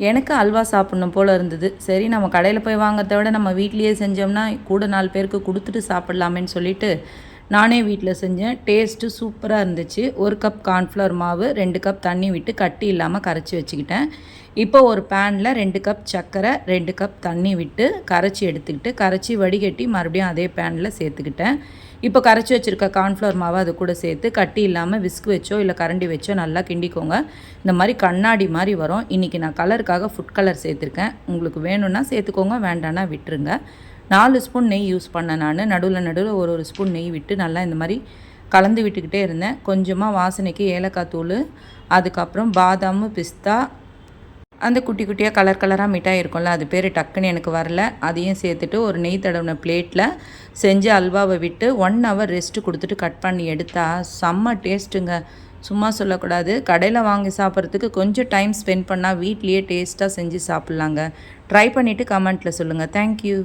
எனக்கு அல்வா சாப்பிட்ணும் போல் இருந்தது. சரி நம்ம கடையில் போய் வாங்குறத விட நம்ம வீட்லேயே செஞ்சோம்னா கூட 4 பேருக்கு கொடுத்துட்டு சாப்பிட்லாமேன்னு சொல்லிட்டு நானே வீட்டில் செஞ்சேன். டேஸ்ட்டு சூப்பராக இருந்துச்சு. 1 கப் கார்ன்ஃப்ளவர் மாவு, 2 கப் தண்ணி விட்டு கட்டி இல்லாமல் கரைச்சி வச்சுக்கிட்டேன். இப்போ ஒரு பேனில் 2 கப் சர்க்கரை, 2 கப் தண்ணி விட்டு கரைச்சி எடுத்துக்கிட்டு, கரைச்சி வடிகட்டி மறுபடியும் அதே பேனில் சேர்த்துக்கிட்டேன். இப்போ கரைச்சி வச்சுருக்க கார்ன்ஃப்ளவர் மாவை அது கூட சேர்த்து கட்டி இல்லாமல் விஸ்க் வச்சோ இல்லை கரண்டி வச்சோ நல்லா கிண்டிக்கோங்க. இந்த மாதிரி கண்ணாடி மாதிரி வரும். இன்றைக்கி நான் கலருக்காக ஃபுட் கலர் சேர்த்துருக்கேன். உங்களுக்கு வேணும்னா சேர்த்துக்கோங்க, வேண்டான்னா விட்டுருங்க. 4 ஸ்பூன் நெய் யூஸ் பண்ணேன் நான். நடுவில் ஒரு ஸ்பூன் நெய் விட்டு நல்லா இந்த மாதிரி கலந்து விட்டுக்கிட்டே இருந்தேன். கொஞ்சமாக வாசனைக்கு ஏலக்காய் தூள், அதுக்கப்புறம் பாதாம், பிஸ்தா, அந்த குட்டி குட்டியாக கலராக மிட்டாய் இருக்கும்ல, அது பேர் டக்குன்னு எனக்கு வரல, அதையும் சேர்த்துட்டு ஒரு நெய் தடவின பிளேட்டில் செஞ்சு அல்வாவை விட்டு 1 ஹவர் ரெஸ்ட்டு கொடுத்துட்டு கட் பண்ணி எடுத்தால் செம்ம டேஸ்ட்டுங்க. சும்மா சொல்லக்கூடாது. கடையில் வாங்கி சாப்பிட்றதுக்கு கொஞ்சம் டைம் ஸ்பெண்ட் பண்ணால் வீட்லேயே டேஸ்ட்டாக செஞ்சு சாப்பிட்லாங்க. ட்ரை பண்ணிவிட்டு கமெண்ட்டில் சொல்லுங்கள். தேங்க்யூ.